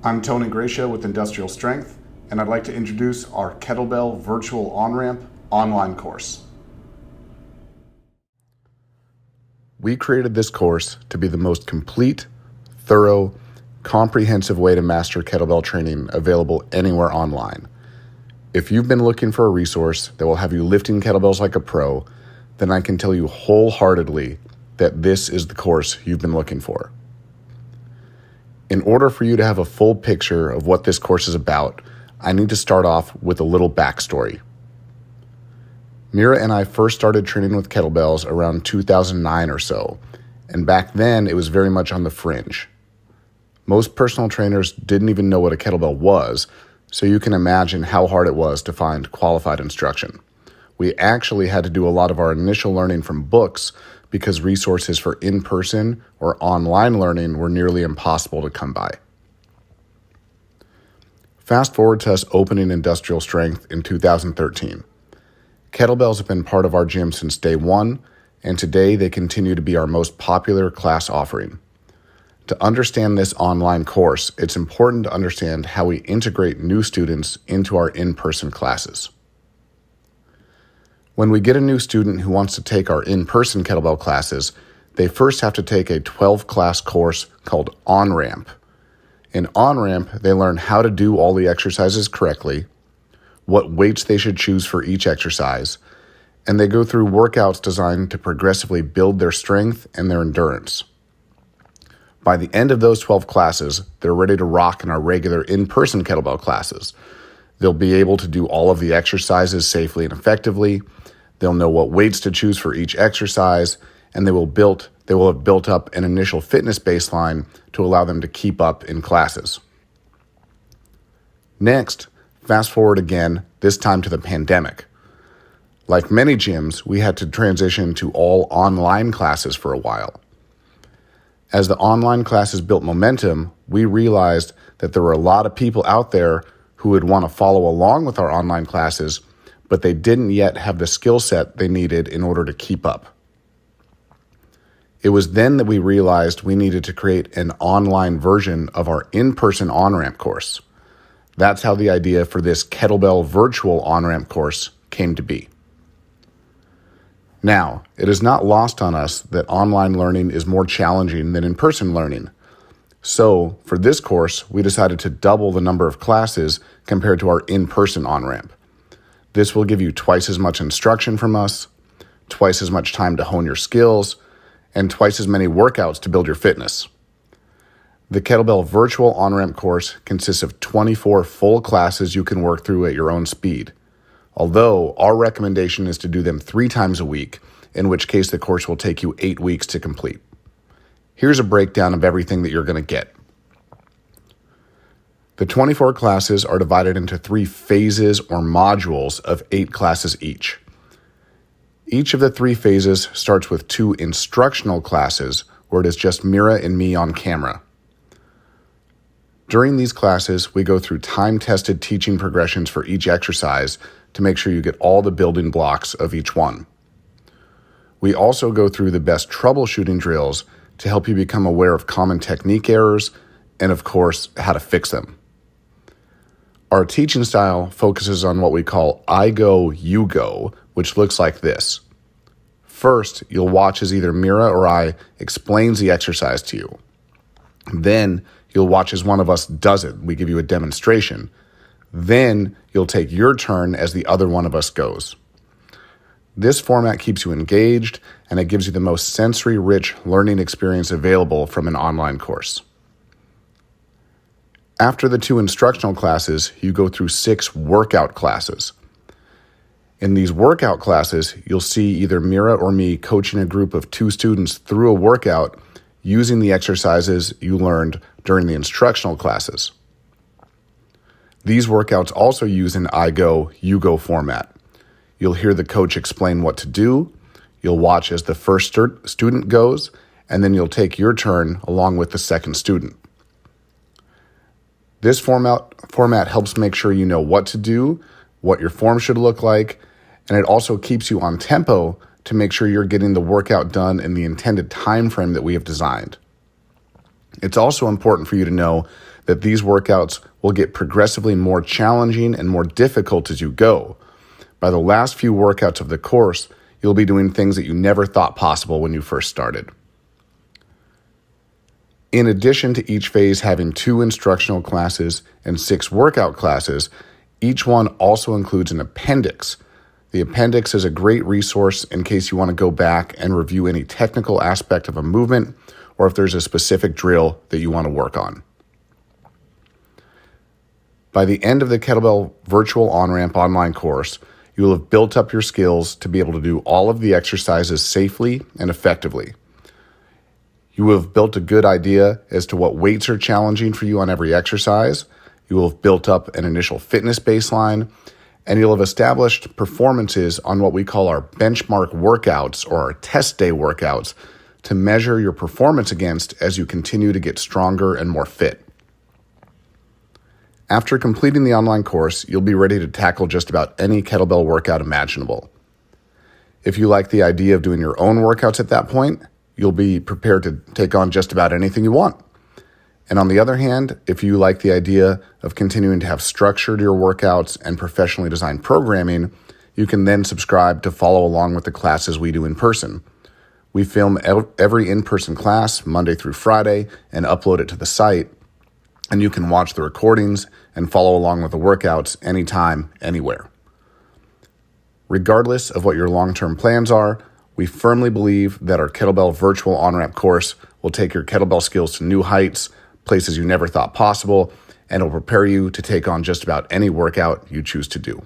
I'm Tony Gracia with Industrial Strength, and I'd like to introduce our Kettlebell Virtual On-Ramp online course. We created this course to be the most complete, thorough, comprehensive way to master kettlebell training available anywhere online. If you've been looking for a resource that will have you lifting kettlebells like a pro, then I can tell you wholeheartedly that this is the course you've been looking for. In order for you to have a full picture of what this course is about, I need to start off with a little backstory. Mira and I first started training with kettlebells around 2009 or so, and back then it was very much on the fringe. Most personal trainers didn't even know what a kettlebell was, so you can imagine how hard it was to find qualified instruction. We actually had to do a lot of our initial learning from books because resources for in-person or online learning were nearly impossible to come by. Fast forward to us opening Industrial Strength in 2013. Kettlebells have been part of our gym since day one, and today they continue to be our most popular class offering. To understand this online course, it's important to understand how we integrate new students into our in-person classes. When we get a new student who wants to take our in-person kettlebell classes, they first have to take a 12-class course called Onramp. In Onramp, they learn how to do all the exercises correctly, what weights they should choose for each exercise, and they go through workouts designed to progressively build their strength and their endurance. By the end of those 12 classes, they're ready to rock in our regular in-person kettlebell classes. They'll be able to do all of the exercises safely and effectively. They'll know what weights to choose for each exercise, and they will have built up an initial fitness baseline to allow them to keep up in classes. Next, fast forward again, this time to the pandemic. Like many gyms, we had to transition to all online classes for a while. As the online classes built momentum, we realized that there were a lot of people out there who would want to follow along with our online classes, but they didn't yet have the skill set they needed in order to keep up. It was then that we realized we needed to create an online version of our in-person on-ramp course. That's how the idea for this Kettlebell Virtual On-Ramp course came to be. Now, it is not lost on us that online learning is more challenging than in-person learning. So, for this course, we decided to double the number of classes compared to our in-person on-ramp. This will give you twice as much instruction from us, twice as much time to hone your skills, and twice as many workouts to build your fitness. The Kettlebell Virtual On-Ramp course consists of 24 full classes you can work through at your own speed. Although our recommendation is to do them 3 times a week, in which case the course will take you 8 weeks to complete. Here's a breakdown of everything that you're going to get. The 24 classes are divided into 3 phases or modules of 8 classes each. Each of the 3 phases starts with 2 instructional classes where it is just Mira and me on camera. During these classes, we go through time-tested teaching progressions for each exercise to make sure you get all the building blocks of each one. We also go through the best troubleshooting drills to help you become aware of common technique errors and, of course, how to fix them. Our teaching style focuses on what we call I go, you go, which looks like this. First, you'll watch as either Mira or I explains the exercise to you. Then, you'll watch as one of us does it. We give you a demonstration. Then, you'll take your turn as the other one of us goes. This format keeps you engaged, and it gives you the most sensory-rich learning experience available from an online course. After the 2 instructional classes, you go through 6 workout classes. In these workout classes, you'll see either Mira or me coaching a group of 2 students through a workout using the exercises you learned during the instructional classes. These workouts also use an I go, you go format. You'll hear the coach explain what to do, you'll watch as the first student goes, and then you'll take your turn along with the second student. This format helps make sure you know what to do, what your form should look like, and it also keeps you on tempo to make sure you're getting the workout done in the intended time frame that we have designed. It's also important for you to know that these workouts will get progressively more challenging and more difficult as you go. By the last few workouts of the course, you'll be doing things that you never thought possible when you first started. In addition to each phase having 2 instructional classes and 6 workout classes, each one also includes an appendix. The appendix is a great resource in case you want to go back and review any technical aspect of a movement or if there's a specific drill that you want to work on. By the end of the Kettlebell Virtual On-Ramp online course, you will have built up your skills to be able to do all of the exercises safely and effectively. You will have built a good idea as to what weights are challenging for you on every exercise. You will have built up an initial fitness baseline, and you'll have established performances on what we call our benchmark workouts or our test day workouts to measure your performance against as you continue to get stronger and more fit. After completing the online course, you'll be ready to tackle just about any kettlebell workout imaginable. If you like the idea of doing your own workouts at that point, you'll be prepared to take on just about anything you want. And on the other hand, if you like the idea of continuing to have structure to your workouts and professionally designed programming, you can then subscribe to follow along with the classes we do in person. We film every in-person class Monday through Friday and upload it to the site, and you can watch the recordings and follow along with the workouts anytime, anywhere. Regardless of what your long-term plans are, we firmly believe that our Kettlebell Virtual On-Ramp course will take your kettlebell skills to new heights, places you never thought possible, and will prepare you to take on just about any workout you choose to do.